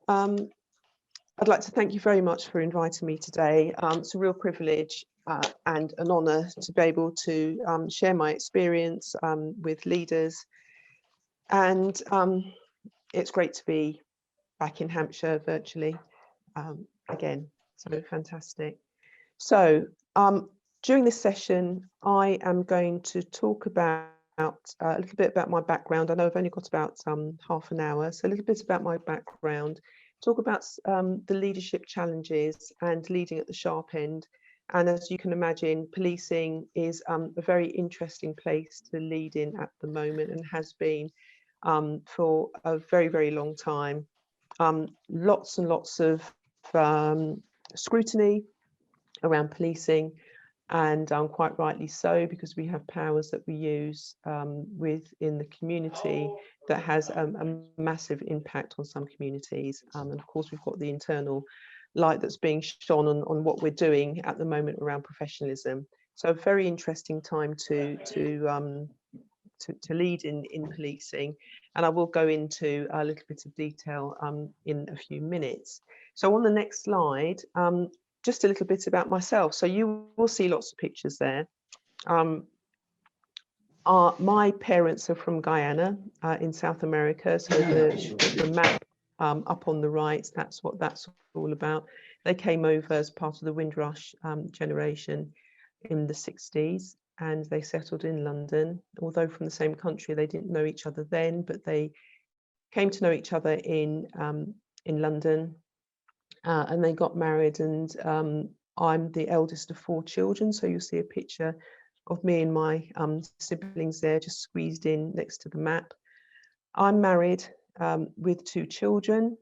I'd like to thank you very much for inviting me today. It's a real privilege and an honour to be able to share my experience with leaders. And it's great to be back in Hampshire virtually again. So fantastic. So during this session, I am going to talk about a little bit about my background. I know I've only got about half an hour, so a little bit about my background, talk about the leadership challenges and leading at the sharp end. And as you can imagine, policing is a very interesting place to lead in at the moment and has been for a very, very long time. Lots and lots of scrutiny around policing, and quite rightly so, because we have powers that we use within the community that has a massive impact on some communities. And of course, we've got the internal light that's being shone on what we're doing at the moment around professionalism. So a very interesting time to lead in policing, and I will go into a little bit of detail in a few minutes. So on the next slide, just a little bit about myself. So you will see lots of pictures there. My parents are from Guyana in South America. So the map up on the right, that's what that's all about. They came over as part of the Windrush generation in the 60s, and they settled in London. Although from the same country, they didn't know each other then, but they came to know each other in London. And they got married, and I'm the eldest of 4 children. So you'll see a picture of me and my siblings there, just squeezed in next to the map. I'm married with 2 children.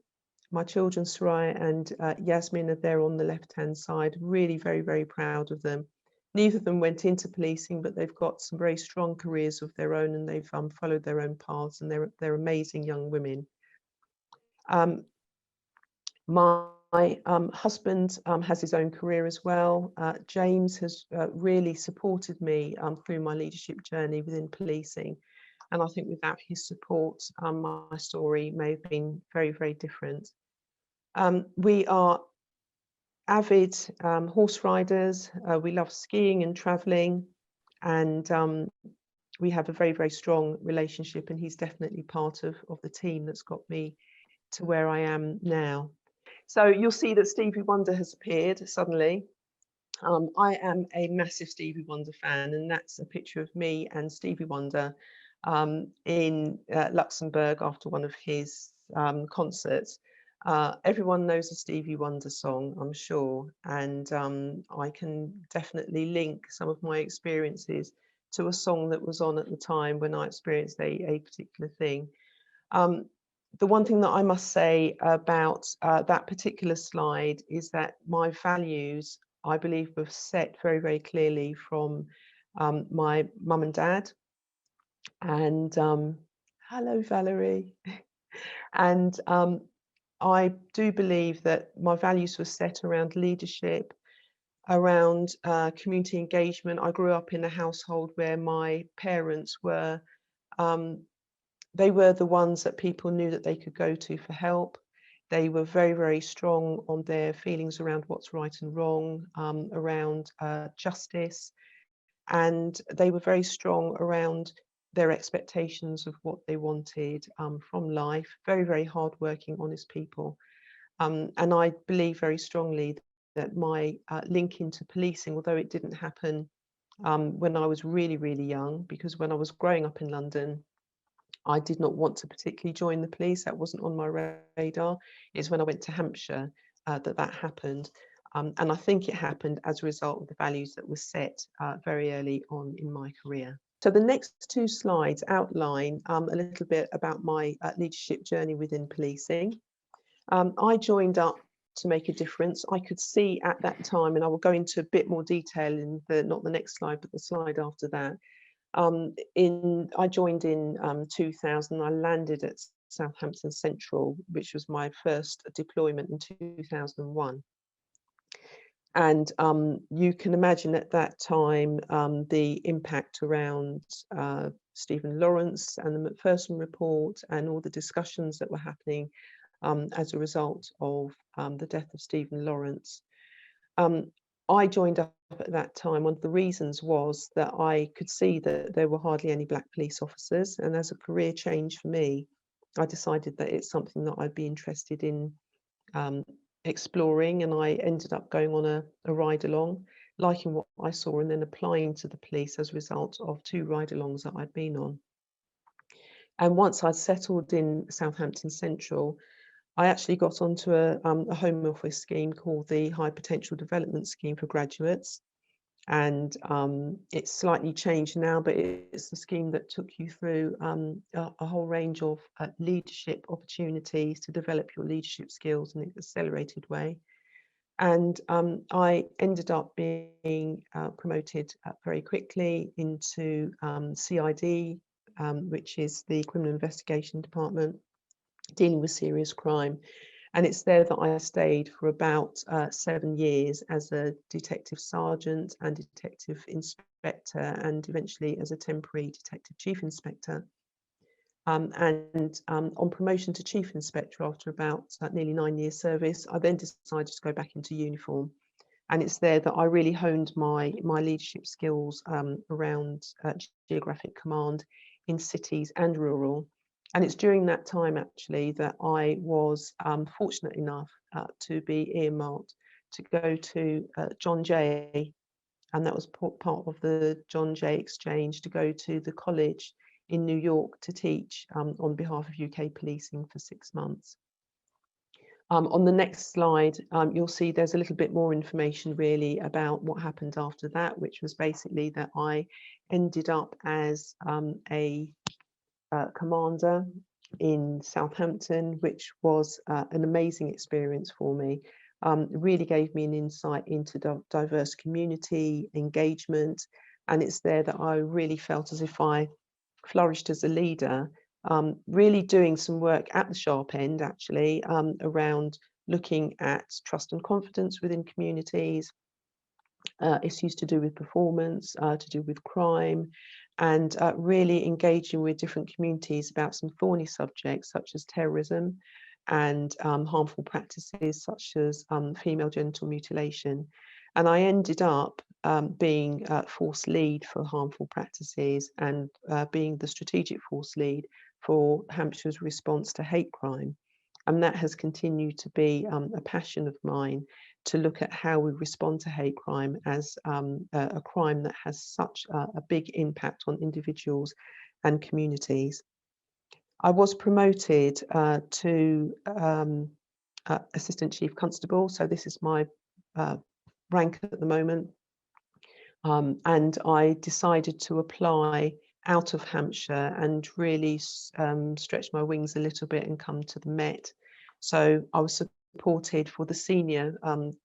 My children, Soraya and Yasmin, are there on the left-hand side. Really very, very proud of them. Neither of them went into policing, but they've got some very strong careers of their own, and they've followed their own paths, and they're amazing young women. My husband has his own career as well. James has really supported me through my leadership journey within policing. And I think without his support, my story may have been very, very different. We are avid horse riders. We love skiing and traveling. And we have a very, very strong relationship. And he's definitely part of the team that's got me to where I am now. So you'll see that Stevie Wonder has appeared suddenly. I am a massive Stevie Wonder fan, and that's a picture of me and Stevie Wonder in Luxembourg after one of his concerts. Everyone knows a Stevie Wonder song, I'm sure, and I can definitely link some of my experiences to a song that was on at the time when I experienced a particular thing. The one thing that I must say about that particular slide is that my values, I believe, were set very, very clearly from my mum and dad. And hello, Valerie. And I do believe that my values were set around leadership, around community engagement. I grew up in a household where my parents were they were the ones that people knew that they could go to for help. They were very, very strong on their feelings around what's right and wrong, around justice. And they were very strong around their expectations of what they wanted from life. Very, very hardworking, honest people. And I believe very strongly that my link into policing, although it didn't happen when I was really, really young, because when I was growing up in London, I did not want to particularly join the police. That wasn't on my radar. It's when I went to Hampshire that happened. And I think it happened as a result of the values that were set very early on in my career. So the next 2 slides outline a little bit about my leadership journey within policing. I joined up to make a difference. I could see at that time, and I will go into a bit more detail in not the next slide, but the slide after that. I joined in 2000. I landed at Southampton Central, which was my first deployment in 2001. And you can imagine at that time the impact around Stephen Lawrence and the Macpherson report and all the discussions that were happening as a result of the death of Stephen Lawrence. Um, I joined up at that time. One of the reasons was that I could see that there were hardly any black police officers, and as a career change for me, I decided that it's something that I'd be interested in um, exploring, and I ended up going on a ride along, liking what I saw, and then applying to the police as a result of 2 ride alongs that I'd been on. And once I'd settled in Southampton Central, I actually got onto a Home Office scheme called the High Potential Development Scheme for Graduates. And it's slightly changed now, but it's a scheme that took you through a whole range of leadership opportunities to develop your leadership skills in an accelerated way. And I ended up being promoted very quickly into CID, which is the Criminal Investigation Department, dealing with serious crime. And it's there that I stayed for about 7 years as a detective sergeant and detective inspector, and eventually as a temporary detective chief inspector. On promotion to chief inspector after about nearly 9 years service, I then decided to go back into uniform. And it's there that I really honed my leadership skills around geographic command in cities and rural. And it's during that time actually that I was fortunate enough to be earmarked to go to John Jay, and that was part of the John Jay Exchange, to go to the college in New York to teach on behalf of UK policing for 6 months. On the next slide, you'll see there's a little bit more information really about what happened after that, which was basically that I ended up as a commander in Southampton, which was an amazing experience for me. It really gave me an insight into diverse community engagement, and it's there that I really felt as if I flourished as a leader, really doing some work at the sharp end, actually, around looking at trust and confidence within communities, issues to do with performance, to do with crime, and really engaging with different communities about some thorny subjects such as terrorism and harmful practices such as female genital mutilation. And I ended up being force lead for harmful practices and being the strategic force lead for Hampshire's response to hate crime. And that has continued to be a passion of mine, to look at how we respond to hate crime as a crime that has such a big impact on individuals and communities. I was promoted to Assistant Chief Constable, so this is my rank at the moment. And I decided to apply out of Hampshire and really stretch my wings a little bit and come to the Met. So I was supported for the senior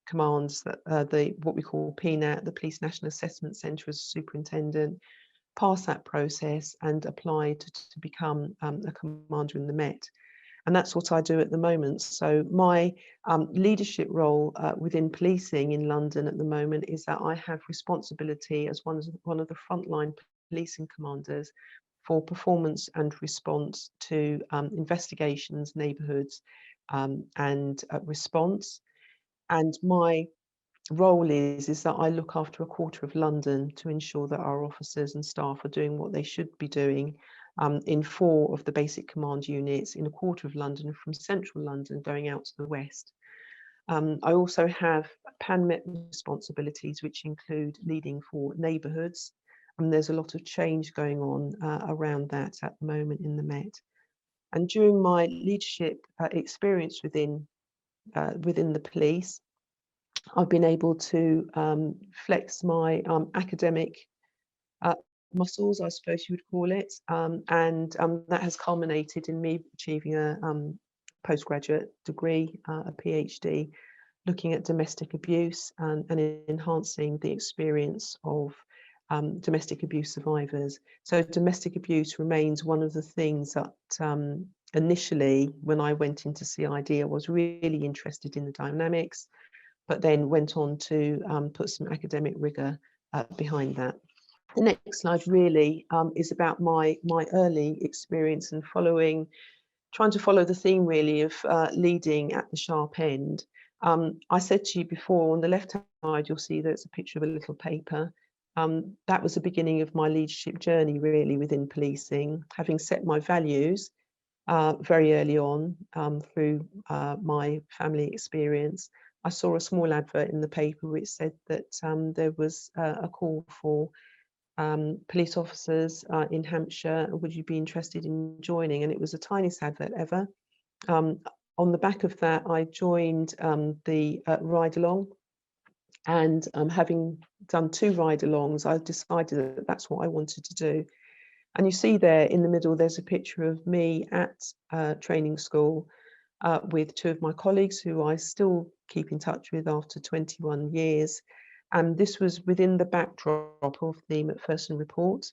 commands, that what we call PNAT, the Police National Assessment Centre, as superintendent, pass that process and applied to become a commander in the Met. And that's what I do at the moment. So my leadership role within policing in London at the moment is that I have responsibility as one of the frontline policing commanders for performance and response to investigations, neighbourhoods, and response. And my role is that I look after a quarter of London to ensure that our officers and staff are doing what they should be doing in 4 of the basic command units in a quarter of London, from central London going out to the west. I also have PANMET responsibilities, which include leading for neighbourhoods, and there's a lot of change going on around that at the moment in the Met. And during my leadership experience within the police, I've been able to flex my academic muscles, I suppose you would call it, and that has culminated in me achieving a postgraduate degree, a PhD, looking at domestic abuse and enhancing the experience of domestic abuse survivors. So domestic abuse remains one of the things that initially, when I went into CID, I was really interested in the dynamics, but then went on to put some academic rigour behind that. The next slide really is about my early experience and following trying to follow the theme really of leading at the sharp end. I said to you before, on the left hand side, you'll see there's a picture of a little paper. That was the beginning of my leadership journey really within policing, having set my values very early on through my family experience. I saw a small advert in the paper which said that there was a call for police officers in Hampshire. Would you be interested in joining? And it was the tiniest advert ever. On the back of that, I joined the ride along, and having done 2 ride-alongs, I decided that that's what I wanted to do. And you see there in the middle, there's a picture of me at training school with 2 of my colleagues who I still keep in touch with after 21 years. And this was within the backdrop of the Macpherson Report,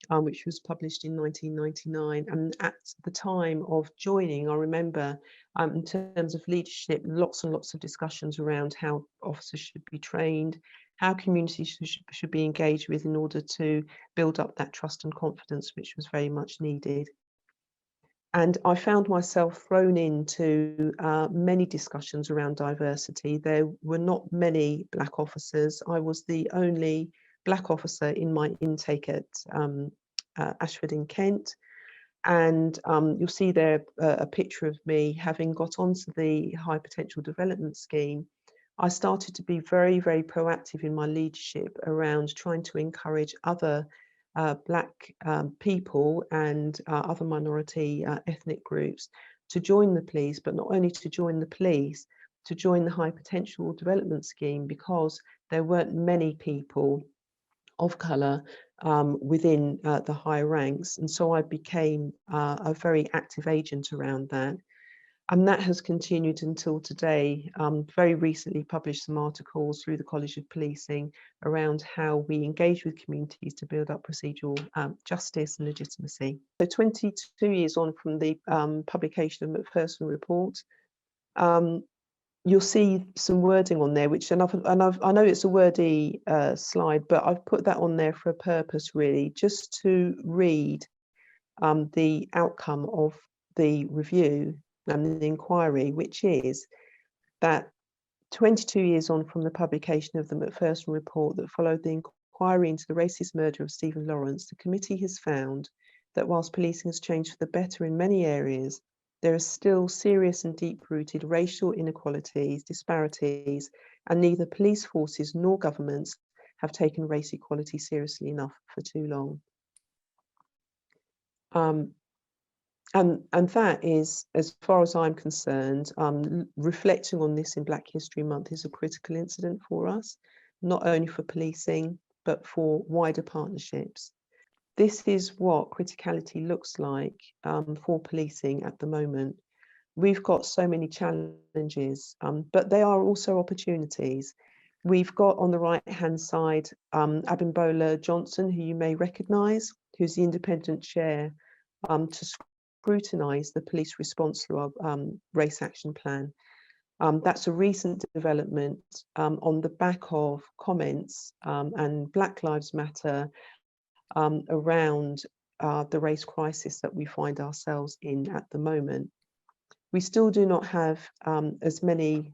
which was published in 1999. And at the time of joining, I remember in terms of leadership, lots and lots of discussions around how officers should be trained, how communities should be engaged with in order to build up that trust and confidence, which was very much needed. And I found myself thrown into many discussions around diversity. There were not many Black officers. I was the only Black officer in my intake at Ashford in Kent. And you'll see there a picture of me having got onto the High Potential Development Scheme. I started to be very, very proactive in my leadership around trying to encourage other Black people and other minority ethnic groups to join the police, but not only to join the police, to join the High Potential Development Scheme, because there weren't many people of colour within the higher ranks. And so I became a very active agent around that. And that has continued until today. Very recently published some articles through the College of Policing around how we engage with communities to build up procedural justice and legitimacy. So 22 years on from the publication of the Macpherson Report, you'll see some wording on there, which I know it's a wordy slide, but I've put that on there for a purpose really, just to read the outcome of the review and the inquiry, which is that 22 years on from the publication of the Macpherson Report that followed the inquiry into the racist murder of Stephen Lawrence, the committee has found that whilst policing has changed for the better in many areas, there are still serious and deep-rooted racial inequalities, disparities, and neither police forces nor governments have taken race equality seriously enough for too long. And that is, as far as I'm concerned, reflecting on this in Black History Month is a critical incident for us, not only for policing, but for wider partnerships. This is what criticality looks like for policing at the moment. We've got so many challenges, but they are also opportunities. We've got on the right-hand side, Abimbola Johnson, who you may recognise, who's the independent chair to scrutinise the police response to our race action plan. That's a recent development on the back of comments and Black Lives Matter around the race crisis that we find ourselves in at the moment. We still do not have as many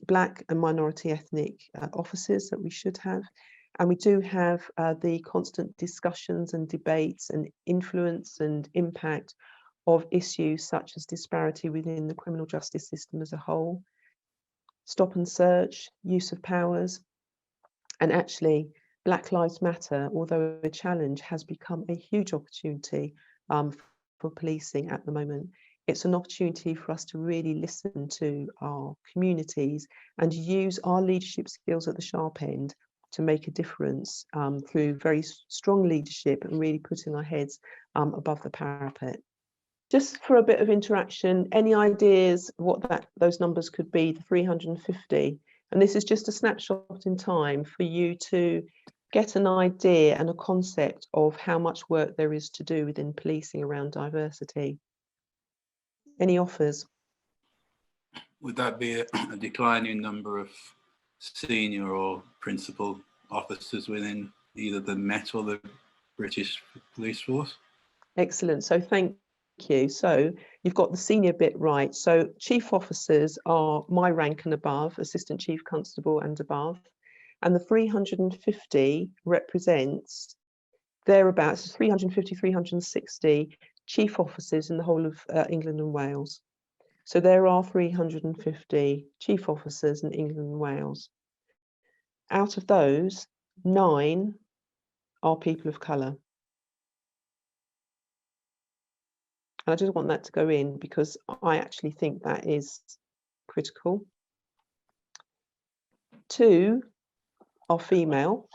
Black and minority ethnic officers that we should have. And we do have the constant discussions and debates and influence and impact of issues such as disparity within the criminal justice system as a whole, stop and search, use of powers, and actually Black Lives Matter, although a challenge, has become a huge opportunity for policing at the moment. It's an opportunity for us to really listen to our communities and use our leadership skills at the sharp end to make a difference through very strong leadership and really putting our heads above the parapet. Just for a bit of interaction, any ideas what those numbers could be, the 350? And this is just a snapshot in time for you to get an idea and a concept of how much work there is to do within policing around diversity. Any offers? Would that be a declining number of senior or principal officers within either the Met or the British Police Force? Excellent. So thank you. So you've got the senior bit right. So chief officers are my rank and above, assistant chief constable and above. And the 350 represents thereabouts 350, 360 chief officers in the whole of England and Wales. So there are 350 chief officers in England and Wales. Out of those, 9 are people of colour. And I just want that to go in because I actually think that is critical. 2 are female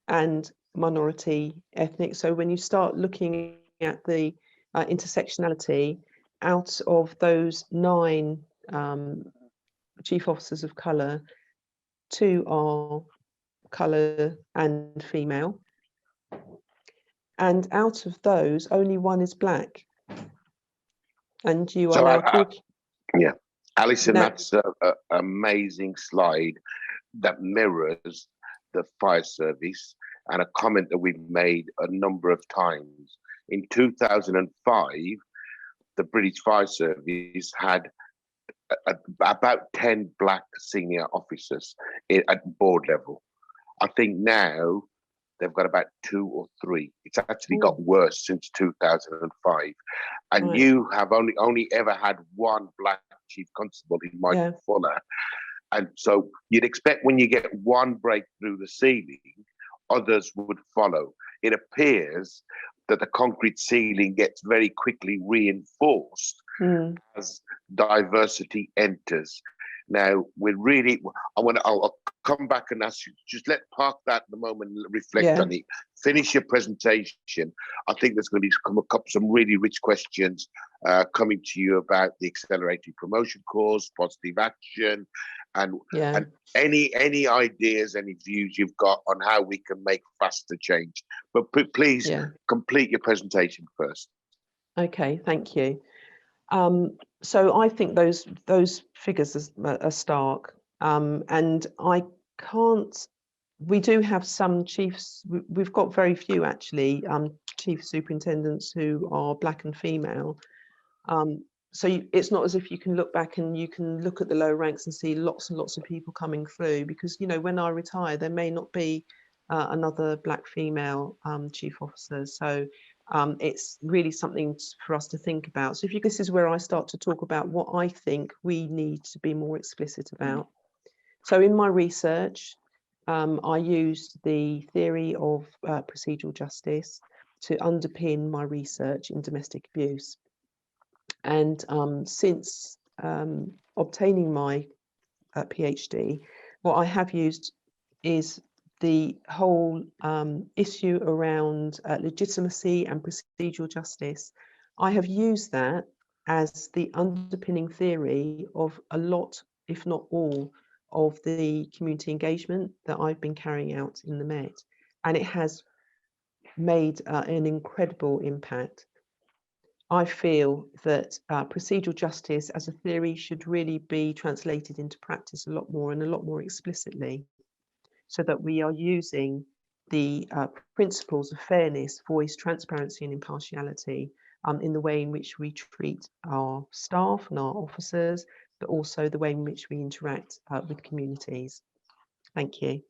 and minority ethnic. So when you start looking at the intersectionality, out of those 9 chief officers of colour, 2 are colour and female. And out of those, only 1 is black. And you are now talking. Yeah, Alison, that's an amazing slide that mirrors the fire service and a comment that we've made a number of times. In 2005, the British Fire Service had about 10 black senior officers at board level. I think now they've got about 2 or 3. It's actually got worse since 2005. And Right. you have only ever had 1 black chief constable in Michael Fuller. And so you'd expect when you get 1 break through the ceiling, others would follow. It appears that the concrete ceiling gets very quickly reinforced as diversity enters. Now, I'll come back and ask you, just park that at the moment and reflect on it. Finish your presentation. I think there's going to be some really rich questions coming to you about the accelerated promotion course, positive action, and any ideas, any views you've got on how we can make faster change. But please complete your presentation first. Okay, thank you. So I think those figures are stark, and I can't. We do have some chiefs. We've got very few actually. Chief superintendents who are black and female. So it's not as if you can look back and you can look at the lower ranks and see lots and lots of people coming through, because when I retire, there may not be another black female chief officer. So it's really something for us to think about. So this is where I start to talk about what I think we need to be more explicit about. So in my research, I used the theory of procedural justice to underpin my research in domestic abuse. And since obtaining my PhD, what I have used is the whole issue around legitimacy and procedural justice. I have used that as the underpinning theory of a lot, if not all, of the community engagement that I've been carrying out in the Met. And it has made an incredible impact. I feel that procedural justice as a theory should really be translated into practice a lot more and a lot more explicitly, so that we are using the principles of fairness, voice, transparency and impartiality in the way in which we treat our staff and our officers, but also the way in which we interact with communities. Thank you.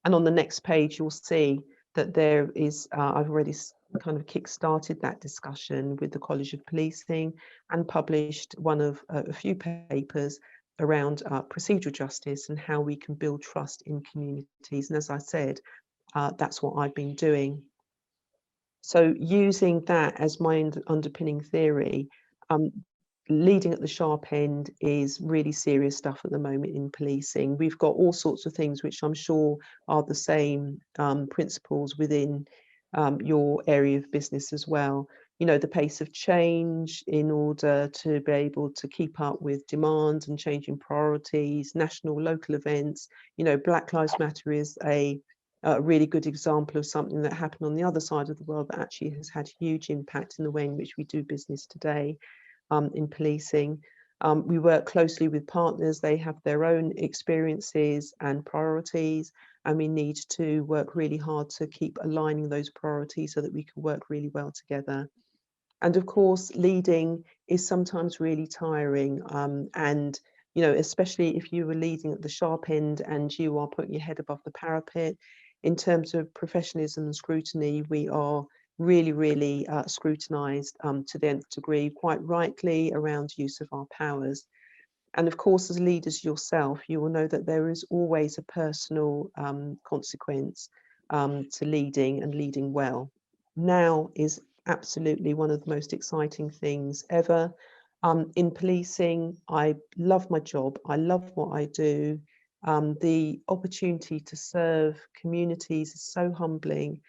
And on the next page, you'll see that there is, I've already kind of kick-started that discussion with the College of Policing and published one of a few papers around procedural justice and how we can build trust in communities. And as I said, that's what I've been doing. So using that as my underpinning theory, leading at the sharp end is really serious stuff at the moment in policing. We've got all sorts of things which I'm sure are the same principles within your area of business as well. The pace of change in order to be able to keep up with demand and changing priorities, national, local events. Black Lives Matter is a really good example of something that happened on the other side of the world that actually has had huge impact in the way in which we do business today. In policing, we work closely with partners. They have their own experiences and priorities, and we need to work really hard to keep aligning those priorities so that we can work really well together. And of course, leading is sometimes really tiring. And, you know, especially if you were leading at the sharp end and you are putting your head above the parapet, in terms of professionalism and scrutiny, we are really, really scrutinised to the nth degree, quite rightly, around use of our powers. And of course, as leaders yourself, you will know that there is always a personal consequence to leading and leading well. Now is absolutely one of the most exciting things ever. In policing, I love my job. I love what I do. The opportunity to serve communities is so humbling.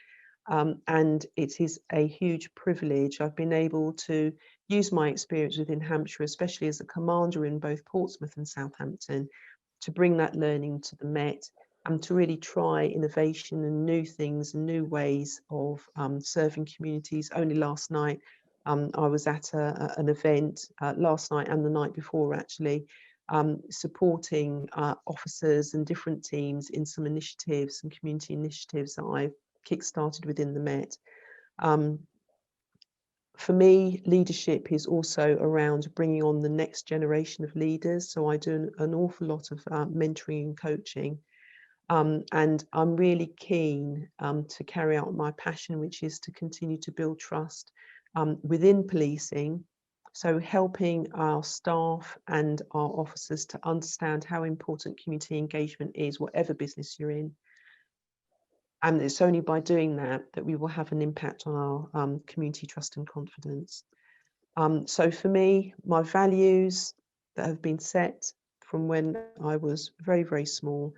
And it is a huge privilege. I've been able to use my experience within Hampshire, especially as a commander in both Portsmouth and Southampton, to bring that learning to the Met and to really try innovation and new things and new ways of serving communities. Only last night, I was at an event last night and the night before, actually, supporting officers and different teams in some initiatives and community initiatives that I've kick-started within the Met. For me, leadership is also around bringing on the next generation of leaders. So I do an awful lot of mentoring and coaching. And I'm really keen to carry out my passion, which is to continue to build trust within policing. So helping our staff and our officers to understand how important community engagement is, whatever business you're in. And it's only by doing that that we will have an impact on our community trust and confidence. So for me, my values that have been set from when I was very, very small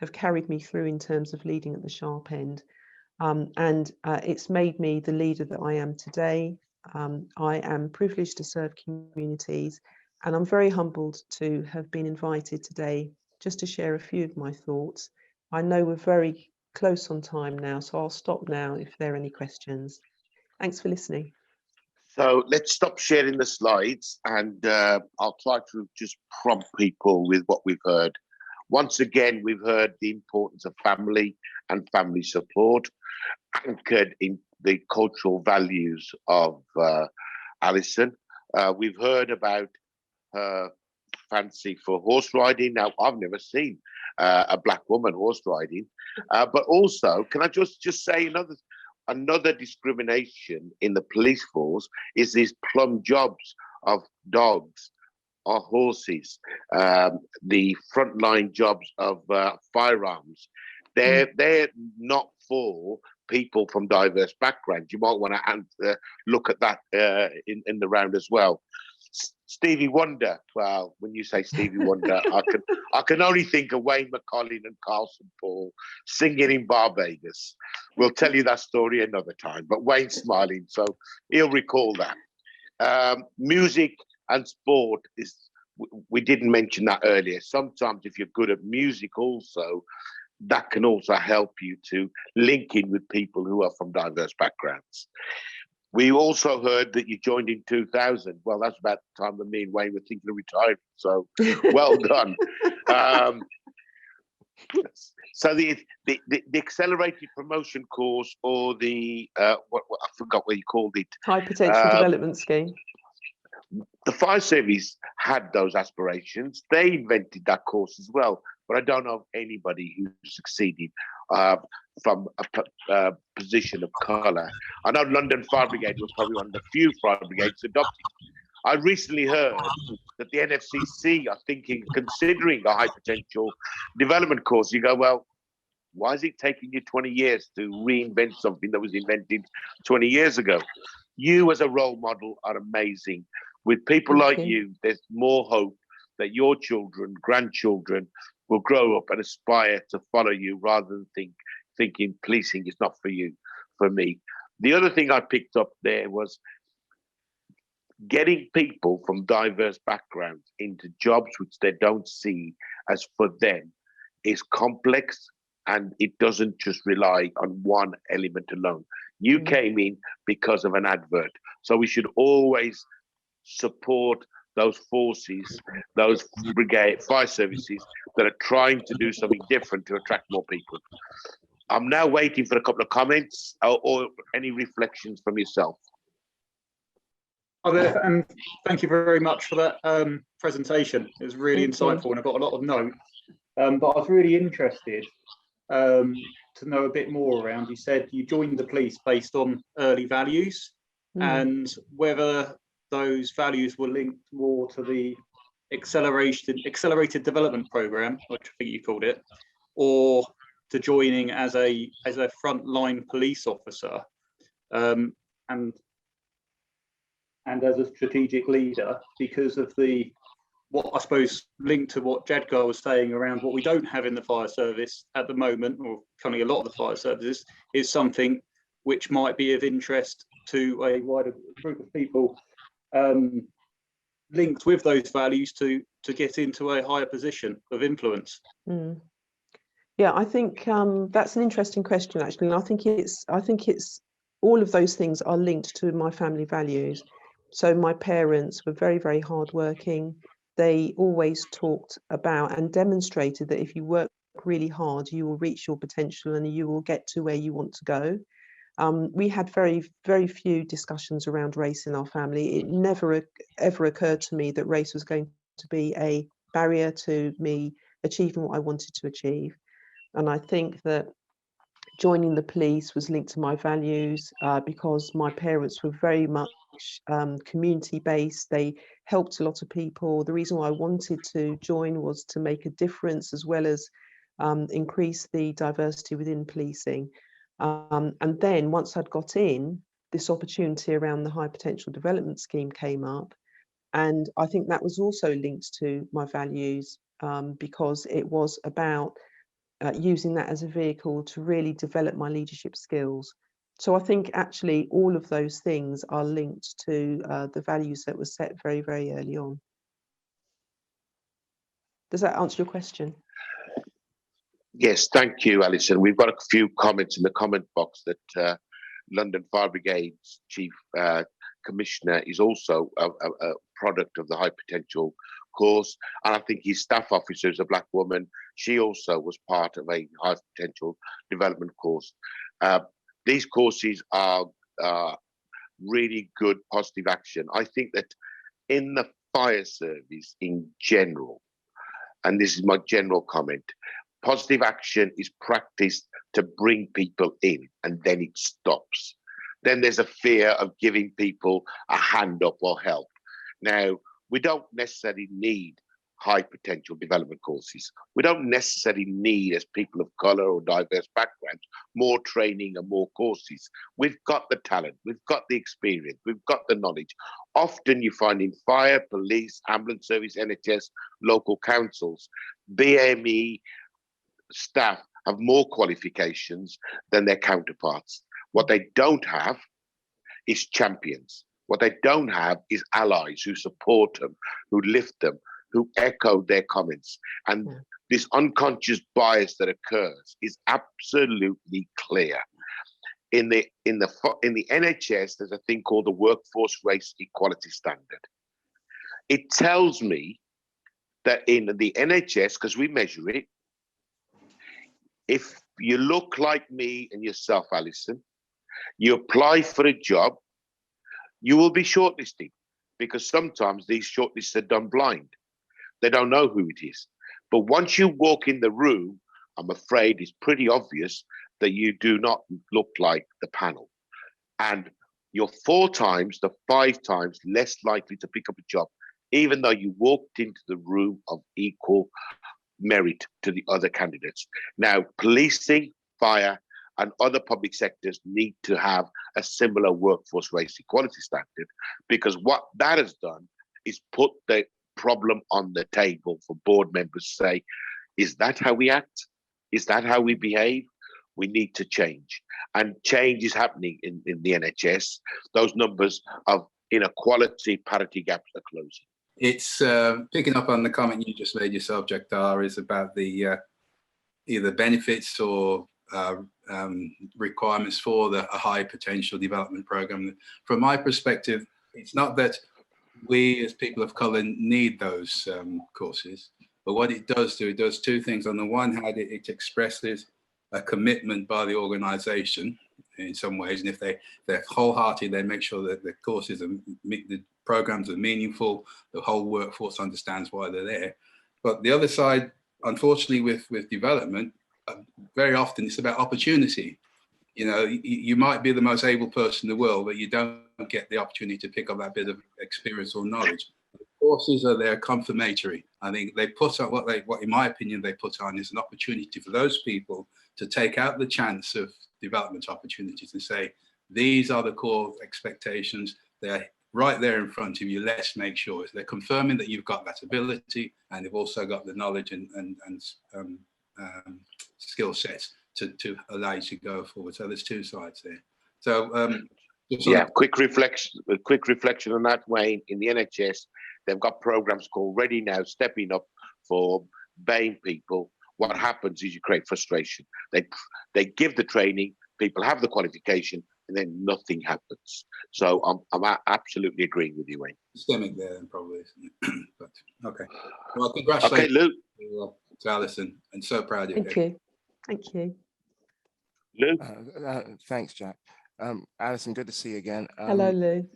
have carried me through in terms of leading at the sharp end. And it's made me the leader that I am today. I am privileged to serve communities, and I'm very humbled to have been invited today just to share a few of my thoughts. I know we're very close on time now, so I'll stop now if there are any questions. Thanks for listening. So let's stop sharing the slides, and I'll try to just prompt people with what we've heard. Once again, we've heard the importance of family and family support, anchored in the cultural values of Alison. We've heard about her fancy for horse riding. Now, I've never seen a black woman horse riding, but also, can I just say another discrimination in the police force is these plum jobs of dogs or horses, the frontline jobs of firearms. They're not for people from diverse backgrounds. You might want to look at that in the round as well. Stevie Wonder. Well, when you say Stevie Wonder, I can only think of Wayne McCollin and Carlson Paul singing in Barbados. We'll tell you that story another time. But Wayne's smiling, so he'll recall that. Music and sport is. We didn't mention that earlier. Sometimes, if you're good at music, also, that can also help you to link in with people who are from diverse backgrounds. We also heard that you joined in 2000. Well, that's about the time that me and Wayne were thinking of retiring. So, well done. So the accelerated promotion course, or the what I forgot what you called it. High potential development scheme. The fire service had those aspirations. They invented that course as well, but I don't know of anybody who succeeded from a position of colour. I know London Fire Brigade was probably one of the few fire brigades adopted. I recently heard that the NFCC are considering a high potential development course. You go, well, why is it taking you 20 years to reinvent something that was invented 20 years ago? You as a role model are amazing. With people like you, there's more hope that your children, grandchildren will grow up and aspire to follow you rather than thinking policing is not for you, for me. The other thing I picked up there was getting people from diverse backgrounds into jobs which they don't see as for them is complex, and it doesn't just rely on one element alone. You came in because of an advert. So we should always support those forces, those brigade fire services that are trying to do something different to attract more people. I'm now waiting for a couple of comments or any reflections from yourself. And thank you very much for that presentation. It was really insightful, and I got a lot of notes. But I was really interested to know a bit more around. You said you joined the police based on early values, and whether those values were linked more to the accelerated development program, which I think you called it, or to joining as a frontline police officer, and as a strategic leader, because of what I suppose linked to what Jedgar was saying around what we don't have in the fire service at the moment, or currently a lot of the fire services, is something which might be of interest to a wider group of people linked with those values to get into a higher position of influence. Yeah, I think that's an interesting question, actually, and I think it's all of those things are linked to my family values. So my parents were very, very hardworking. They always talked about and demonstrated that if you work really hard, you will reach your potential and you will get to where you want to go. We had very, very few discussions around race in our family. It never ever occurred to me that race was going to be a barrier to me achieving what I wanted to achieve. And I think that joining the police was linked to my values because my parents were very much community-based. They helped a lot of people. The reason why I wanted to join was to make a difference, as well as increase the diversity within policing. And then once I'd got in, this opportunity around the High Potential Development Scheme came up. And I think that was also linked to my values because it was about using that as a vehicle to really develop my leadership skills. So I think actually all of those things are linked to the values that were set very, very early on. Does that answer your question? Yes, thank you, Alison. We've got a few comments in the comment box that London Fire Brigade's Chief Commissioner is also a product of the High Potential course, and I think his staff officer is a black woman. She also was part of a High Potential Development course. These courses are really good positive action. I think that in the fire service in general, and this is my general comment, positive action is practiced to bring people in, and then it stops. Then there's a fear of giving people a hand up or help. Now, we don't necessarily need high potential development courses. We don't necessarily need, as people of colour or diverse backgrounds, more training and more courses. We've got the talent, we've got the experience, we've got the knowledge. Often you find in fire, police, ambulance service, NHS, local councils, BME staff have more qualifications than their counterparts. What they don't have is champions. What they don't have is allies who support them, who lift them, who echo their comments. And this unconscious bias that occurs is absolutely clear. In the NHS, there's a thing called the Workforce Race Equality Standard. It tells me that in the NHS, because we measure it, if you look like me and yourself, Alison, you apply for a job, you will be shortlisted, because sometimes these shortlists are done blind. They don't know who it is. But once you walk in the room, I'm afraid it's pretty obvious that you do not look like the panel. And you're 4 times to 5 times less likely to pick up a job, even though you walked into the room of equal merit to the other candidates. Now, policing, fire, and other public sectors need to have a similar workforce race equality standard, because what that has done is put the problem on the table for board members to say, is that how we act? Is that how we behave? We need to change. And change is happening in the NHS. Those numbers of inequality, parity gaps are closing. It's picking up on the comment you just made yourself, Jagtar, is about the either benefits or requirements for a high potential development program. From my perspective, it's not that we as people of colour need those courses, but what it does do, it does 2 things. On the one hand, it expresses a commitment by the organisation in some ways, and if they're wholehearted, they make sure that the courses and the programs are meaningful, the whole workforce understands why they're there. But the other side, unfortunately, with development, very often it's about opportunity. You know, you might be the most able person in the world, but you don't get the opportunity to pick up that bit of experience or knowledge. The courses are there confirmatory. I think they put on what in my opinion they put on is an opportunity for those people to take out the chance of development opportunities and say, these are the core expectations. They're right there in front of you. Let's make sure they're confirming that you've got that ability, and they've also got the knowledge and skill sets to allow you to go forward. So there's two sides there. So yeah, quick reflection on that, Wayne. In the NHS, they've got programs called Ready Now, Stepping Up for BAME people. What happens is you create frustration. They give the training, people have the qualification, and then nothing happens. So I'm absolutely agreeing with you, Wayne. Systemic there, then probably, but okay. Well, congratulations, Luke. To Alison, and so proud of you. Thank you. Thank you. Luke. Thanks, Jack. Alison, good to see you again. Hello, Lou.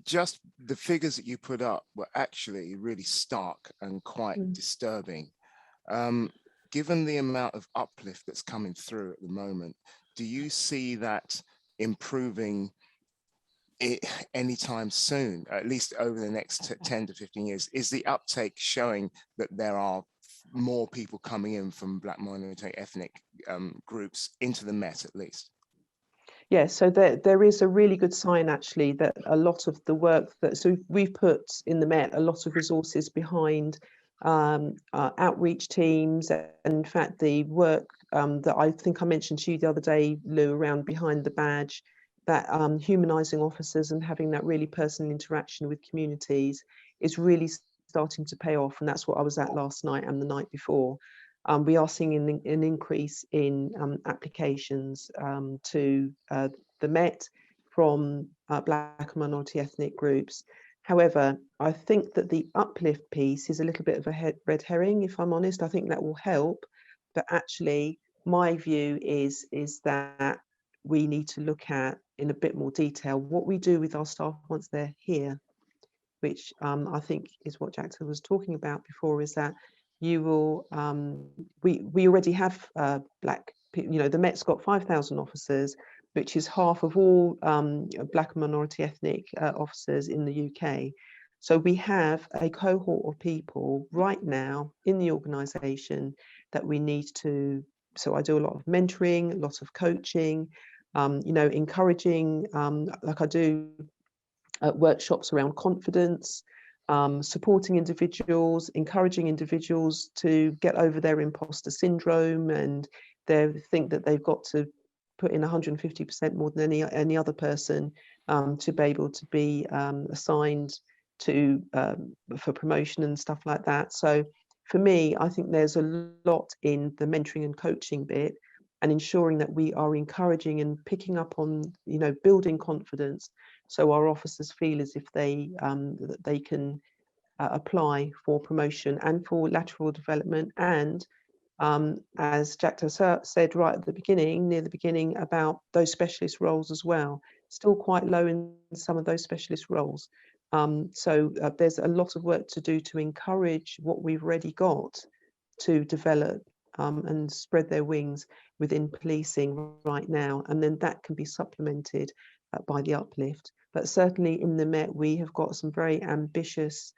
Just the figures that you put up were actually really stark and quite disturbing. Given the amount of uplift that's coming through at the moment, do you see that improving anytime soon, at least over the next 10 to 15 years? Is the uptake showing that there are more people coming in from Black minority ethnic groups into the Met, at least? Yeah, so there is a really good sign actually that a lot of the work so we've put in the Met a lot of resources behind outreach teams, and in fact the work that I think I mentioned to you the other day, Lou, around behind the badge, that humanising officers and having that really personal interaction with communities is really starting to pay off, and that's what I was at last night and the night before. We are seeing an increase in applications to the Met from Black and minority ethnic groups. However, I think that the uplift piece is a little bit of a red herring, if I'm honest. I think that will help, but actually my view is that we need to look at in a bit more detail what we do with our staff once they're here, which I think is what Jackson was talking about before, is that you will, we already have Black, you know, the Met's got 5,000 officers, which is half of all Black and minority ethnic officers in the UK. So we have a cohort of people right now in the organisation that we need to, so I do a lot of mentoring, a lot of coaching, you know, encouraging, like I do workshops around confidence, supporting individuals, encouraging individuals to get over their imposter syndrome, and they think that they've got to put in 150% more than any other person to be able to be assigned to for promotion and stuff like that. So for me, I think there's a lot in the mentoring and coaching bit, and ensuring that we are encouraging and picking up on, you know, building confidence, so our officers feel as if that they can apply for promotion and for lateral development. And as Jack said right at the beginning, near the beginning, about those specialist roles as well, still quite low in some of those specialist roles. So there's a lot of work to do to encourage what we've already got to develop and spread their wings within policing right now, and then that can be supplemented by the uplift. But certainly in the Met, we have got some very ambitious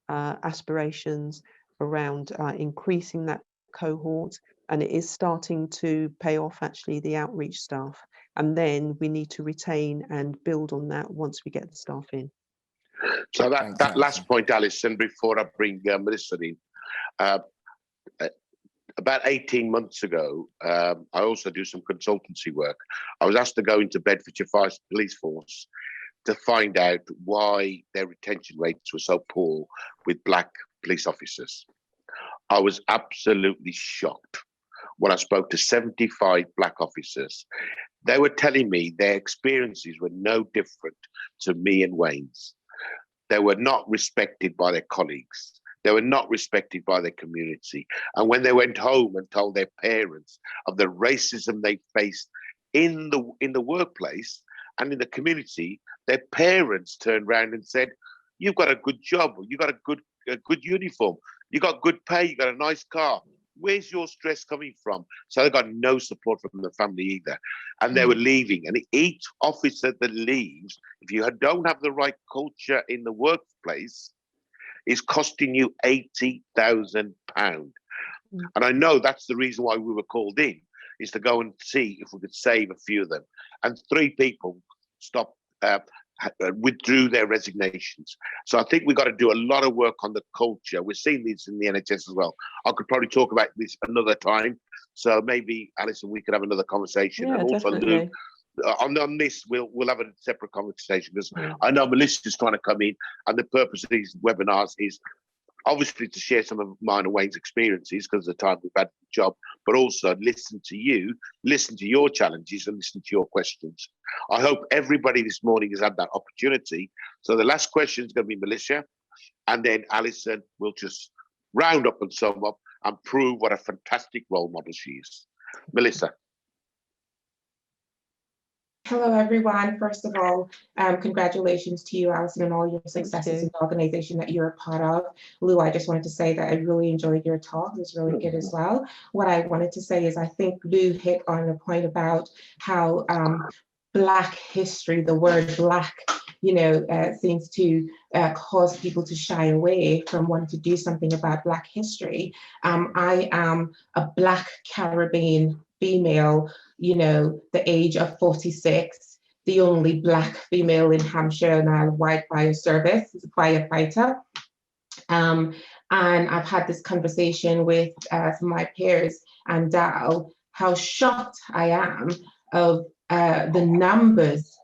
aspirations around increasing that cohort, and it is starting to pay off actually, the outreach staff, and then we need to retain and build on that once we get the staff in. So that last point, Alison, before I bring Melissa in, about 18 months ago, I also do some consultancy work. I was asked to go into Bedfordshire Fire Police Force to find out why their retention rates were so poor with Black police officers. I was absolutely shocked when I spoke to 75 Black officers. They were telling me their experiences were no different to me and Wayne's. They were not respected by their colleagues. They were not respected by their community. And when they went home and told their parents of the racism they faced in the workplace and in the community, their parents turned around and said, "You've got a good job, you got a good uniform, you got good pay, you got a nice car. Where's your stress coming from?" So they got no support from the family either, and they were leaving. And each officer that leaves, if you don't have the right culture in the workplace, is costing you £80,000. And I know that's the reason why we were called in, is to go and see if we could save a few of them. And 3 people withdrew their resignations. So I think we've got to do a lot of work on the culture. We're seeing this in the NHS as well. I could probably talk about this another time. So maybe, Alison, we could have another conversation. Yeah, and also, definitely. Luke, on this, we'll have a separate conversation, because I know Melissa's trying to come in, and the purpose of these webinars is obviously to share some of mine and Wayne's experiences, because of the time we've had the job, but also listen to you, listen to your challenges, and listen to your questions. I hope everybody this morning has had that opportunity. So the last question is going to be Melissa, and then Alison will just round up and sum up and prove what a fantastic role model she is. Melissa. Hello, everyone. First of all, congratulations to you, Alison, and all your successes in the organization that you're a part of. Lou, I just wanted to say that I really enjoyed your talk. It was really good as well. What I wanted to say is I think Lou hit on a point about how Black history, the word Black, seems to cause people to shy away from wanting to do something about Black history. I am a Black Caribbean female, the age of 46, the only Black female in Hampshire and Isle of Wight Fire Service, as a firefighter. And I've had this conversation with some of my peers and Dal, how shocked I am of the numbers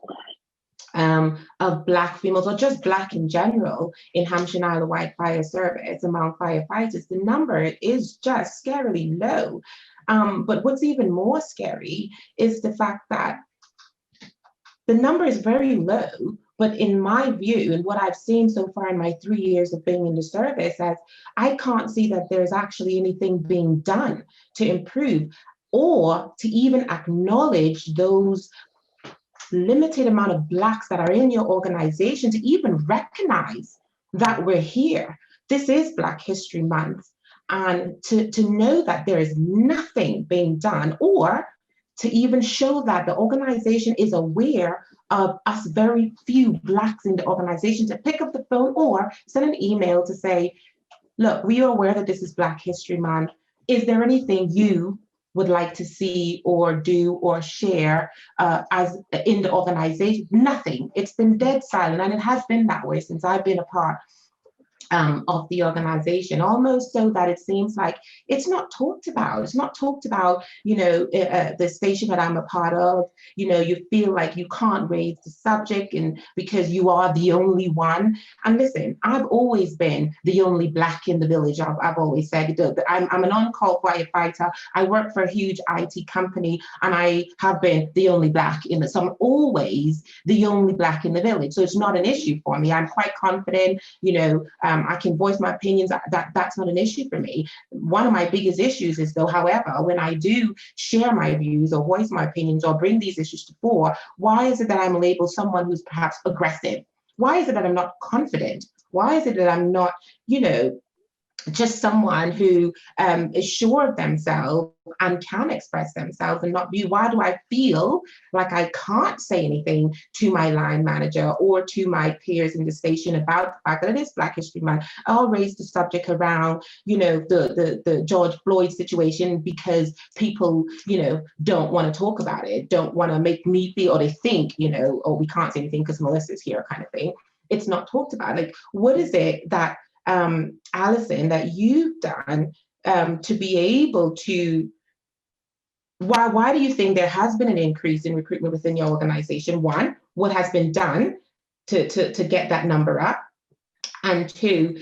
of Black females, or just Black in general, in Hampshire and Isle of Wight Fire Service among firefighters. The number is just scarily low. But what's even more scary is the fact that the number is very low, but in my view, and what I've seen so far in my 3 years of being in the service, as I can't see that there's actually anything being done to improve or to even acknowledge those limited amount of Blacks that are in your organization, to even recognize that we're here. This is Black History Month. And to know that there is nothing being done, or to even show that the organization is aware of us very few Blacks in the organization, to pick up the phone or send an email to say, look, we are aware that this is Black History Month. Is there anything you would like to see or do or share as in the organization? Nothing. It's been dead silent, and it has been that way since I've been a part of the organization, almost so that it seems like it's not talked about. It's not talked about, the station that I'm a part of, you feel like you can't raise the subject and because you are the only one. And listen, I've always been the only Black in the village. I've always said I'm an on-call firefighter. I work for a huge IT company, and I have been the only Black in it. So I'm always the only Black in the village. So it's not an issue for me. I'm quite confident, I can voice my opinions. That's not an issue for me. One of my biggest issues is, though, however, when I do share my views or voice my opinions or bring these issues to fore, why is it that I'm labeled someone who's perhaps aggressive? Why is it that I'm not confident? Why is it that I'm not, just someone who is sure of themselves and can express themselves and not view? Why do I feel like I can't say anything to my line manager or to my peers in the station about the fact that it is Black History Month? I'll raise the subject around, the George Floyd situation because people, don't want to talk about it, don't want to make me feel, or they think, oh, we can't say anything because Melissa's here, kind of thing. It's not talked about. Like, what is it that Alison, that you've done to be able to, why do you think there has been an increase in recruitment within your organization? One, what has been done to get that number up? And two,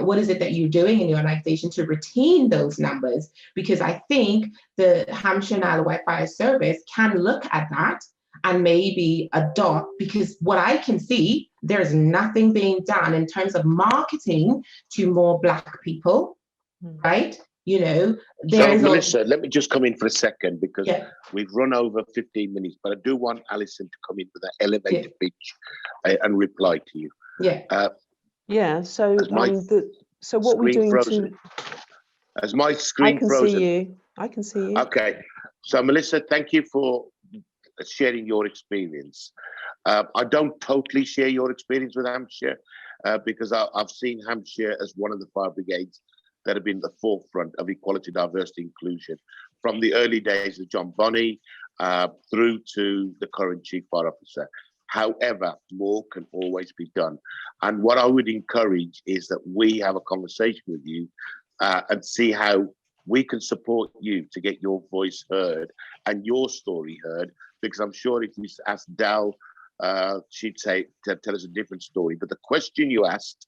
what is it that you're doing in your organization to retain those numbers? Because I think the Hampshire and Isle of Wight Fire Service can look at that and maybe adopt, because what I can see, there's nothing being done in terms of marketing to more Black people, right? you know, so Melissa, let me just come in for a second, because yeah. we've run over 15 minutes, but I do want Alison to come in with an elevator pitch and reply to you. Yeah. Yeah. So so what we're doing frozen? As my screen frozen? See you. I can see you. Okay. So Melissa, thank you for sharing your experience. I don't totally share your experience with Hampshire, because I've seen Hampshire as one of the fire brigades that have been at the forefront of equality, diversity, inclusion, from the early days of John Bonney through to the current Chief Fire Officer. However, more can always be done. And what I would encourage is that we have a conversation with you and see how we can support you to get your voice heard and your story heard, because I'm sure if you ask Dal, she'd say, tell us a different story. But the question you asked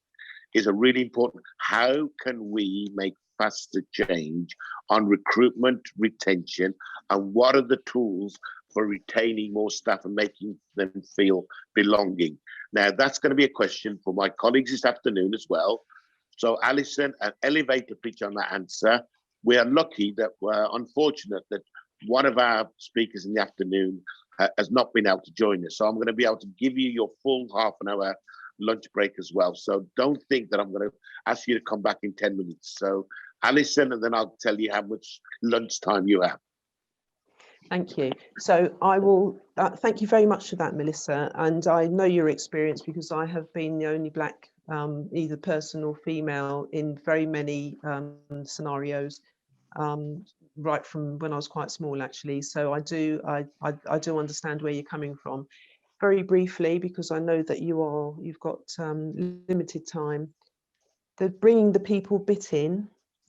is a really important. How can we make faster change on recruitment, retention, and what are the tools for retaining more staff and making them feel belonging? Now, that's going to be a question for my colleagues this afternoon as well. So, Alison, an elevator pitch on that answer. We are lucky that we're unfortunate that one of our speakers in the afternoon has not been able to join us. So I'm going to be able to give you your full half an hour lunch break as well. So don't think that I'm going to ask you to come back in 10 minutes. So Alison, and then I'll tell you how much lunch time you have. Thank you. So I will thank you very much for that, Melissa. And I know your experience because I have been the only Black, either person or female, in very many scenarios, right from when I was quite small, actually. So I do understand where you're coming from. Very briefly, because I know that you've got limited time. The bringing the people bit in,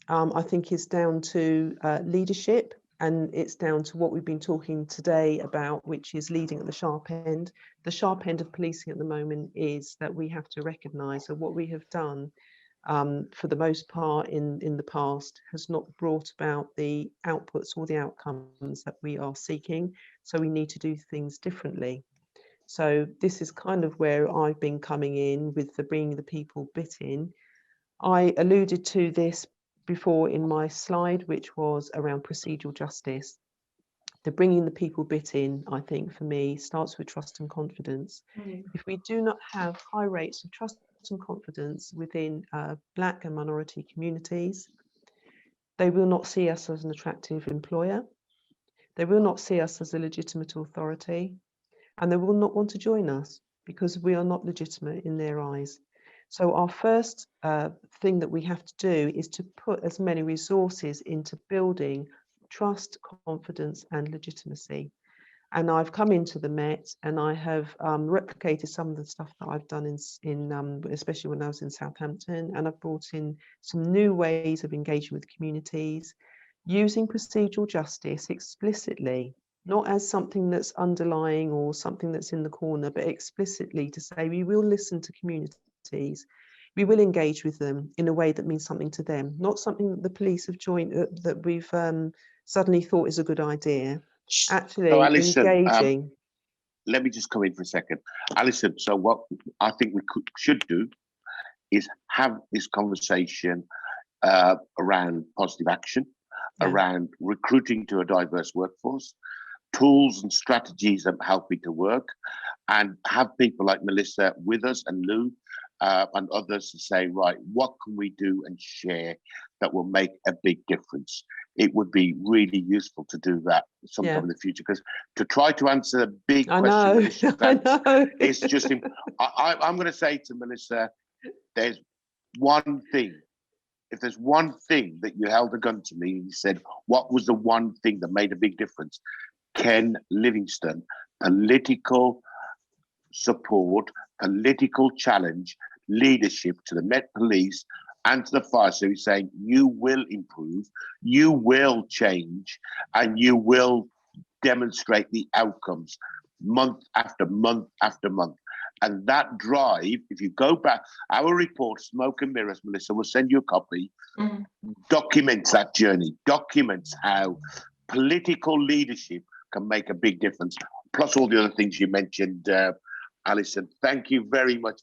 I think, is down to leadership. And it's down to what we've been talking today about, which is leading at the sharp end. The sharp end of policing at the moment is that we have to recognise that what we have done, for the most part in the past, has not brought about the outputs or the outcomes that we are seeking. So we need to do things differently. So this is kind of where I've been coming in with the bringing the people bit in. I alluded to this before in my slide, which was around procedural justice. The bringing the people bit in, I think, for me, starts with trust and confidence. If we do not have high rates of trust and confidence within Black and minority communities, they will not see us as an attractive employer. They will not see us as a legitimate authority, and they will not want to join us because we are not legitimate in their eyes. So our first thing that we have to do is to put as many resources into building trust, confidence, and legitimacy. And I've come into the Met and I have replicated some of the stuff that I've done in especially when I was in Southampton, and I've brought in some new ways of engaging with communities, using procedural justice explicitly, not as something that's underlying or something that's in the corner, but explicitly to say we will listen to communities, we will engage with them in a way that means something to them, not something that the police have joined, that we've suddenly thought is a good idea. Actually, so Alison, engaging. Let me just come in for a second. Alison, so what I think we should do is have this conversation around positive action, around recruiting to a diverse workforce, tools and strategies that help it to work, and have people like Melissa with us and Lou and others to say, right, what can we do and share that will make a big difference? It would be really useful to do that sometime in the future, because to try to answer a big question, it's just, I'm going to say to Melissa, there's one thing. If there's one thing that you held a gun to me and you said, what was the one thing that made a big difference? Ken Livingstone, political support, political challenge, leadership to the Met Police and to the fire service, saying you will improve, you will change, and you will demonstrate the outcomes month after month after month. And that drive, if you go back, our report, Smoke and Mirrors, Melissa, will send you a copy, documents that journey, documents how political leadership can make a big difference, plus all the other things you mentioned, Alison. Thank you very much